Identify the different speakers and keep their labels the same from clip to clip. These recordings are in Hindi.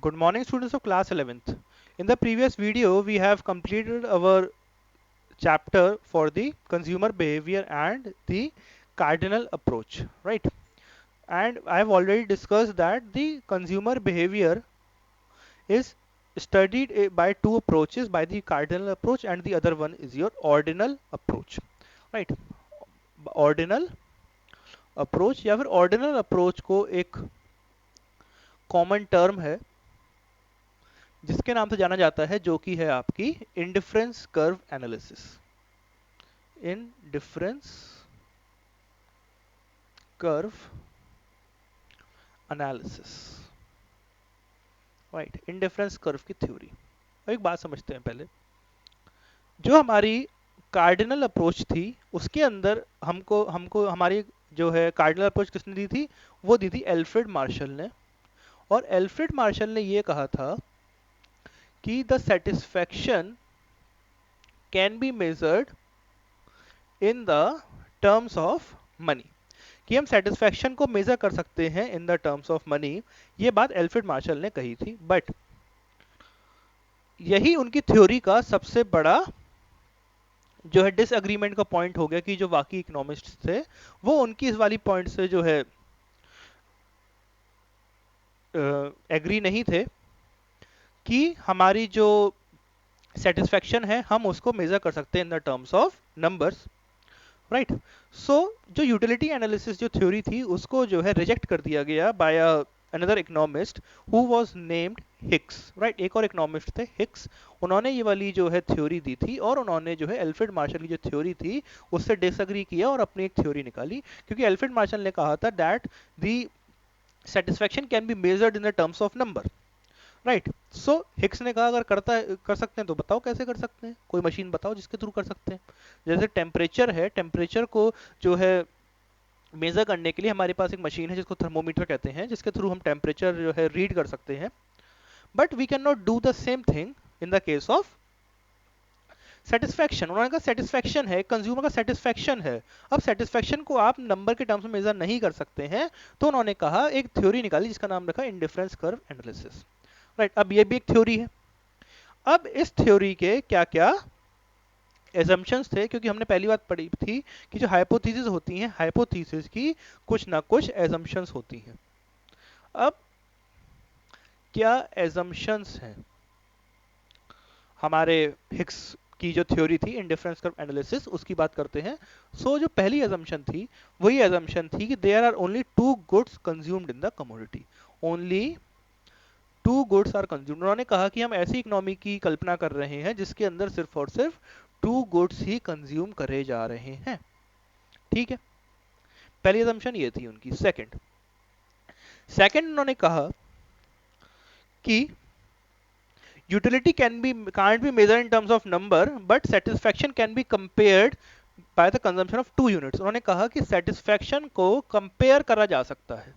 Speaker 1: Good morning, students of class 11th. In the previous video, we have completed our chapter for the consumer behavior and the cardinal approach, right? And I have already discussed that the consumer behavior is studied by two approaches, by the cardinal approach and the other one is your ordinal approach, right? Ordinal approach या फिर ordinal approach को एक कॉमन टर्म है जिसके नाम से जाना जाता है, जो कि है आपकी indifference curve analysis. Indifference curve analysis, right. Indifference curve की थ्योरी। अब एक बात समझते हैं पहले, जो हमारी कार्डिनल अप्रोच थी उसके अंदर हमको हमको हमारी जो है कार्डिनल अप्रोच किसने दी थी, वो दी थी एल्फ्रेड मार्शल ने। और एल्फ्रेड मार्शल ने ये कहा था कि the satisfaction can be measured in the terms of money, कि हम सेटिस्फैक्शन को मेजर कर सकते हैं in the terms of money. ये बात एल्फ्रेड मार्शल ने कही थी, बट यही उनकी थ्योरी का सबसे बड़ा जो है डिसएग्रीमेंट का पॉइंट हो गया, कि जो बाकी इकोनॉमिस्ट्स थे वो उनकी इस वाली पॉइंट से जो है एग्री नहीं थे कि हमारी जो सेटिस्फैक्शन है हम उसको मेजर कर सकते हैं in the terms of numbers, right. So जो यूटिलिटी एनालिसिस जो थ्योरी थी उसको जो है रिजेक्ट कर दिया गया by another economist who was named Hicks, right. एक और इकोनॉमिस्ट थे हिक्स, उन्होंने ये वाली जो है थ्योरी दी थी और उन्होंने जो है एल्फ्रेड मार्शल की जो थ्योरी थी उससे डिसएग्री किया और अपनी एक थ्योरी निकाली, क्योंकि एल्फ्रेड मार्शल ने कहा था that the satisfaction can be measured in the terms of number, right. So Hicks ने कहा अगर कर सकते हैं तो बताओ कैसे कर सकते हैं, कोई मशीन बताओ जिसके थ्रू कर सकते हैं। जैसे टेम्परेचर है, टेम्परेचर को जो है मेजर करने के लिए हमारे पास एक मशीन है जिसको थर्मोमीटर कहते हैं, जिसके थ्रू हम टेम्परेचर जो है रीड कर सकते हैं। But we can not do the same thing in the case of satisfaction. उन्होंने कहा सेटिस्फैक्शन है, कंज्यूमर का सेटिस्फैक्शन है। अब सेटिस्फैक्शन को आप नंबर के टर्म्स में मेजर नहीं कर सकते हैं, तो उन्होंने कहा एक थ्योरी निकाली जिसका नाम रखा इंडिफरेंस कर्व एनालिसिस, राइट। अब ये भी एक थ्योरी है। अब इस थ्योरी के क्या क्या एजम्पशंस थे, क्योंकि हमने पहली बात पढ़ी थी कि जो हाइपोथेसिस होती हैं, हाइपोथेसिस की कुछ ना कुछ एजम्पशंस होती हैं। अब क्या एजम्पशंस हैं हमारे हिक्स की जो थ्योरी थी इंडिफरेंस कर्व एनालिसिस, उसकी बात करते हैं। सो जो पहली एजम्पशन थी वही एजम्पशन थी कि there are only two goods consumed in the commodity, only two goods are consumed. उन्होंने कहा कि हम ऐसी इकोनॉमी की कल्पना कर रहे हैं जिसके अंदर सिर्फ और सिर्फ टू गुड्स ही कंज्यूम करे जा रहे हैं, ठीक है। पहली assumption ये थी उनकी। सेकंड सेकंड उन्होंने कहा कि utility can't be measured in terms of number but satisfaction can be compared by the consumption of 2 units। उन्होंने कहा कि सेटिस्फैक्शन को कंपेयर करा जा सकता है।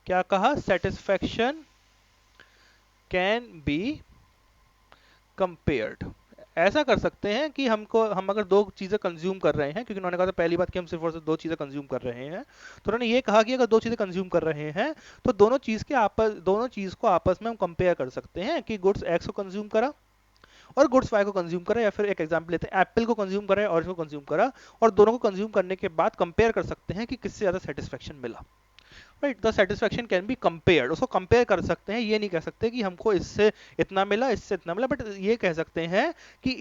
Speaker 1: क्या कहा, सेटिस्फैक्शन कैन बी कंपेयर्ड। ऐसा कर सकते हैं कि हम अगर दो चीज़ें कंज्यूम कर रहे हैं, क्योंकि उन्होंने कहा था पहली बात कि हम सिर्फ और सिर्फ दो चीज़ें कंज्यूम कर रहे हैं, तो उन्होंने ये कहा कि अगर दो चीज़ें कंज्यूम कर रहे हैं तो दोनों चीज़ को आपस में हम कंपेयर कर सकते हैं कि गुड्स एक्स को कंज्यूम करा और गुड्स वाई को कंज्यूम करा, या फिर एक एग्जांपल लेते हैं एप्पल को कंज्यूम करा और इसको कंज्यूम करा, और दोनों को कंज्यूम करने के बाद कंपेयर कर सकते हैं कि किससे ज़्यादा सेटिस्फेक्शन मिला, right. The satisfaction can be compared, उसको कंपेयर कर सकते हैं। ये नहीं कह सकते कि हमको इससे इतना मिला, इससे इतना मिला, बट ये कह सकते हैं कि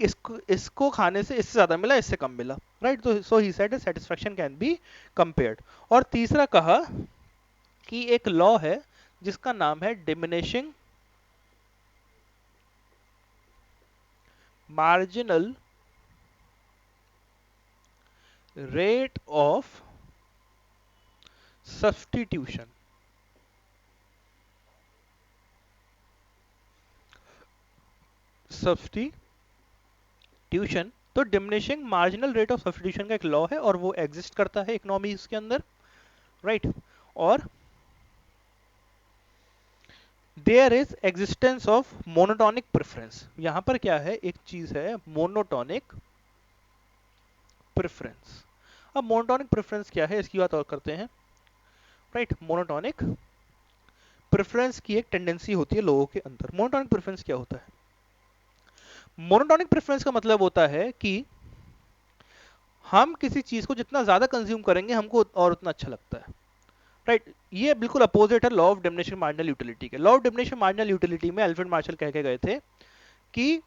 Speaker 1: इसको खाने से इससे ज्यादा मिला, इससे कम मिला, राइट। तो so he said satisfaction can be compared. और तीसरा कहा कि एक लॉ है जिसका नाम है diminishing marginal rate of substitution. Substitution, तो diminishing marginal rate of substitution का एक लॉ है और वो एग्जिस्ट करता है इकोनॉमीज के अंदर, राइट। और there is existence of monotonic preference. यहां पर क्या है, एक चीज है मोनोटोनिक प्रेफरेंस। अब मोनोटोनिक प्रेफरेंस क्या है इसकी बात और करते हैं, राइट। मोनोटोनिक प्रेफरेंस की एक टेंडेंसी होती है लोगों के अंदर। मोनोटोनिक प्रेफरेंस क्या होता है? मोनोटोनिक प्रेफरेंस का मतलब होता है कि हम किसी चीज को जितना ज्यादा कंज्यूम करेंगे हमको और उतना अच्छा लगता है, राइट ये बिल्कुल अपोजिट है law of diminishing marginal utility के। Law of diminishing marginal utility में अल्फ्रेड मार्शल कह के गए थे कि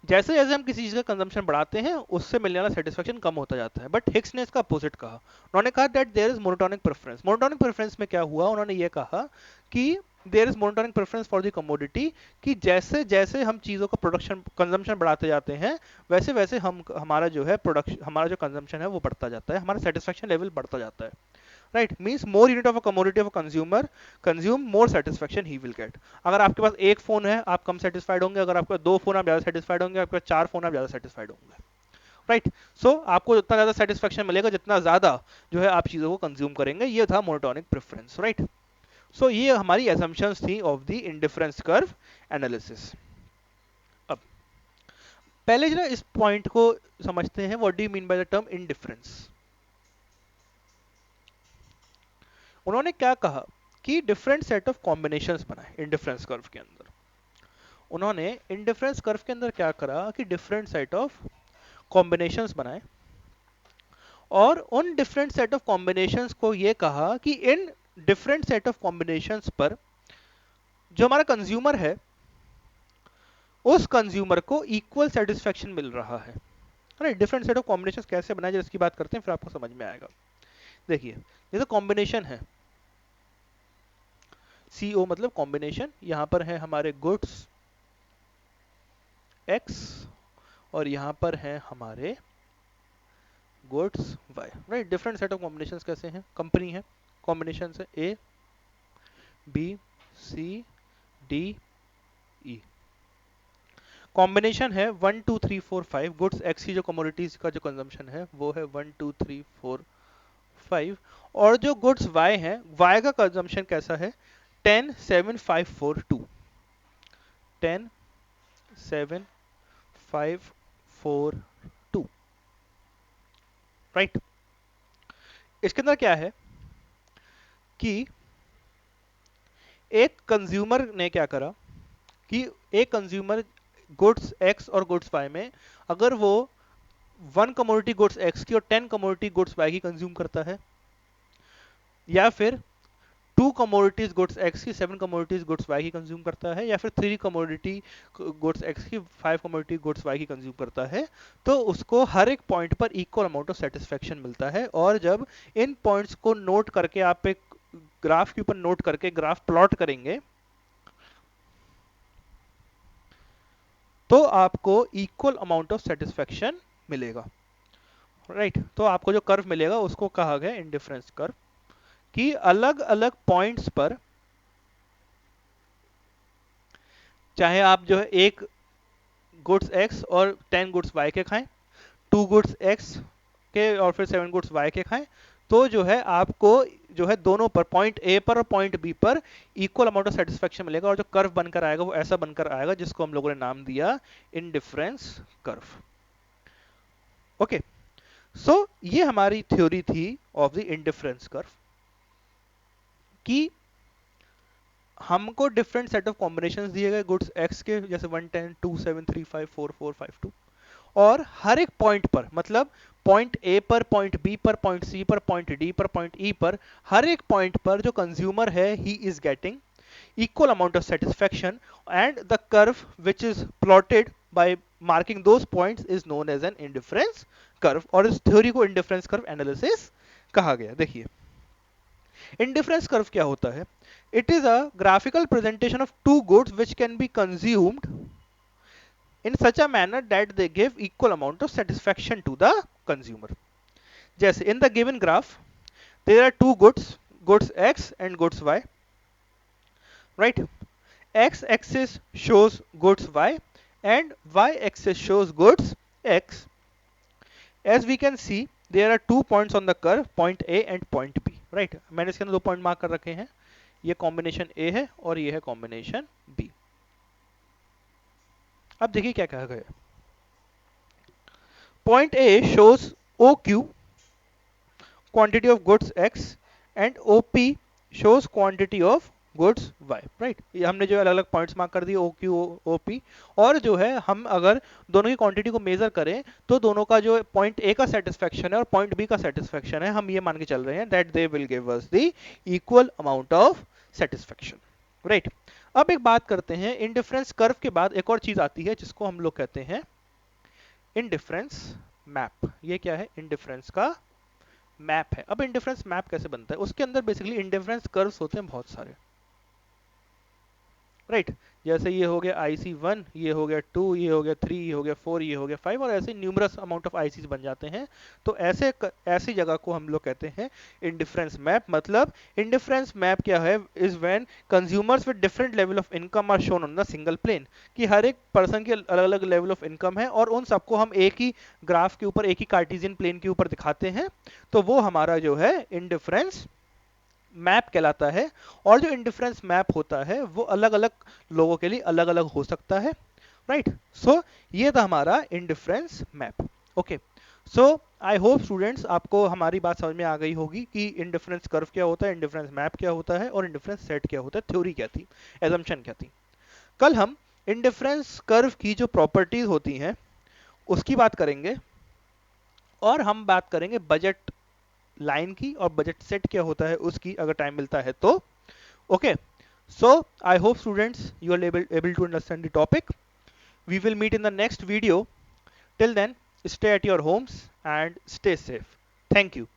Speaker 1: जैसे जैसे हम किसी चीज का कंजम्पशन बढ़ाते हैं उससे मिलने वाला सेटिस्फेक्शन कम होता जाता है, बट हिक्स ने इसका अपोजिट कहा। उन्होंने कहा that there is monotonic preference. Monotonic preference में क्या हुआ, उन्होंने ये कहा कि there is monotonic preference for the commodity, कि जैसे जैसे हम चीजों का प्रोडक्शन कंजम्पशन बढ़ाते जाते हैं वैसे वैसे हम हमारा जो है प्रोडक्शन, हमारा जो कंजम्पशन है वो बढ़ता जाता है, हमारा सेटिस्फेक्शन लेवल बढ़ता जाता है, right means more unit of a commodity of a consumer consume more satisfaction he will get. अगर आपके पास एक फोन है आप कम सेटिस्फाइड होंगे, अगर आपके पास दो फोन आप ज्यादा सेटिस्फाइड होंगे, आपके पास चार फोन आप ज्यादा सेटिस्फाइड होंगे, राइट सो आपको जितना ज्यादा सेटिस्फेक्शन मिलेगा जितना ज्यादा जो है आप चीजों को कंज्यूम करेंगे। ये था मोनोटोनिक प्रेफरेंस, राइट। सो ये हमारी assumptions थी of the indifference curve analysis. अब पहले जो है इस पॉइंट को समझते हैं, what do you mean by the term indifference. उन्होंने क्या कहा कि डिफरेंट सेट ऑफ कॉम्बिनेशंस बनाए इंडिफरेंस कर्व के अंदर। उन्होंने इंडिफरेंस कर्व के अंदर क्या करा कि डिफरेंट सेट ऑफ कॉम्बिनेशंस बनाए, और उन डिफरेंट सेट ऑफ कॉम्बिनेशंस को ये कहा कि in different set of combinations पर जो हमारा कंज्यूमर है उस कंज्यूमर को इक्वल सेटिस्फेक्शन मिल रहा है। Right different set of combinations कैसे बनाए जाए इसकी बात करते हैं, फिर आपको समझ में आएगा। देखिए जैसे कॉम्बिनेशन है, CO मतलब कॉम्बिनेशन, यहां पर है हमारे गुड्स X और यहां पर है हमारे goods Y, right different set of combinations कैसे हैं, कंपनी है, कॉम्बिनेशन है A B C D E, combination है 1 2 3 4 5, गुड्स X की जो कमोडिटीज का जो कंजम्पशन है वो है 1 2 3 4 5, और जो गुड्स Y है Y का कंजम्पशन कैसा है 10 7 5 4 2, 10 7 5 4 2, राइट। इसके अंदर क्या है कि एक कंज्यूमर ने क्या करा कि एक कंज्यूमर गुड्स X और गुड्स Y में अगर वो 1 कमोडिटी गुड्स X की और 10 कमोडिटी गुड्स Y की कंज्यूम करता है, या फिर 2 कमोडिटीज गुड्स X की 7 कमोडिटीज गुड्स Y की कंज्यूम करता है, या फिर 3 कमोडिटी गुड्स X की 5 कमोडिटी गुड्स Y की कंज्यूम करता है, तो उसको हर एक पॉइंट पर इक्वल अमाउंट ऑफ सेटिस्फेक्शन मिलता है। और जब इन पॉइंट्स को नोट करके आप एक ग्राफ के ऊपर नोट करके ग्राफ प्लॉट करेंगे तो आपको इक्वल अमाउंट ऑफ सेटिस्फेक्शन मिलेगा, राइट तो आपको जो कर्व मिलेगा उसको कहा गया इंडिफरेंस कर्व, कि अलग अलग पॉइंट्स पर चाहे आप जो है एक गुड्स X और 10 गुड्स Y के खाएं, 2 गुड्स X के और फिर 7 गुड्स Y के खाएं, तो जो है आपको जो है दोनों पर पॉइंट A पर और पॉइंट B पर इक्वल अमाउंट ऑफ सेटिस्फेक्शन मिलेगा, और जो कर्व बनकर आएगा वो ऐसा बनकर आएगा जिसको हम लोगों ने नाम दिया इंडिफरेंस कर्व। ओके सो ये हमारी थ्योरी थी ऑफ द इंडिफरेंस कर्व, कि हमको डिफरेंट सेट ऑफ कॉम्बिनेशंस दिए गए गुड्स X के, जैसे 1 10 2 7 3 5 4 4 5 2, और हर एक पॉइंट पर मतलब पॉइंट A पर, पॉइंट B पर, पॉइंट C पर, पॉइंट D पर, पॉइंट E पर, हर एक पॉइंट पर जो कंज्यूमर है he is getting equal amount of satisfaction, and the curve which is plotted by marking those points is known as an indifference curve, और इस थ्योरी को इंडिफरेंस कर्व एनालिसिस कहा गया। देखिए इंडिफरेंस कर्व क्या होता है, it is a graphical presentation of two goods which can be consumed in such a manner that they give equal amount of satisfaction to the consumer. जैसे in the given graph there are two goods, goods X and goods Y, right? X axis shows goods Y and Y axis shows goods X. As we can see there are 2 points on the curve, point A and point B, right? मैंने इसके अंदर 2 पॉइंट मार्क कर रखे हैं, ये कॉम्बिनेशन A है और ये है कॉम्बिनेशन B। अब देखिए क्या कहा गया, point A shows OQ, quantity of goods X, and OP shows quantity of goods Y, right. ये हमने जो अलग अलग पॉइंट्स मार्क कर दिए, ओ क्यू ओ पी। और जो है हम अगर दोनों की क्वांटिटी को मेजर करें तो दोनों का जो पॉइंट ए का सेटिस्फेक्शन है और पॉइंट बी का सेटिस्फेक्शन है, हम ये मान के चल रहे हैं that they will give us the equal amount of satisfaction, right. अब एक बात करते हैं, इंडिफरेंस कर्व के बाद एक और चीज आती है जिसको हम लोग कहते हैं इंडिफरेंस मैप। ये क्या है? इंडिफरेंस का मैप है। अब इंडिफरेंस मैप कैसे बनता है? उसके अंदर बेसिकली इंडिफरेंस कर्व्स होते हैं बहुत सारे, राइट। जैसे ये हो गया IC1, ये हो गया 2, ये हो गया 3, ये हो गया 4, ये हो गया 5, और ऐसे न्यूमरस अमाउंट ऑफ ICs बन जाते हैं। तो ऐसी जगह को हम लोग कहते हैं इंडिफरेंस मैप। मतलब इंडिफरेंस मैप क्या है? Is when consumers with different level of income are shown on the single plane, कि हर एक पर्सन के अलग अलग लेवल ऑफ इनकम है और उन सबको हम एक ही ग्राफ के ऊपर, एक ही कार्टेशियन प्लेन के ऊपर दिखाते हैं। तो वो हमारा जो है इंडिफरेंस मैप कहलाता है। और जो इंडिफरेंस मैप होता है वो अलग अलग लोगों के लिए अलग अलग हो सकता है, राइट। सो ये था हमारा indifference map. Okay, so I hope students आपको हमारी बात समझ में आ गई होगी कि इंडिफरेंस कर्व क्या होता है, इंडिफरेंस मैप क्या होता है और इंडिफरेंस सेट क्या होता है, थ्योरी क्या थी, एजम्पशन क्या थी। कल हम इंडिफरेंस कर्व की जो प्रॉपर्टीज होती हैं उसकी बात करेंगे, और हम बात करेंगे बजट लाइन की और बजट सेट क्या होता है उसकी, अगर टाइम मिलता है तो। Okay, so I hope students you are able to understand the topic. We will meet in the next video. Till then, stay at your homes and stay safe. Thank you.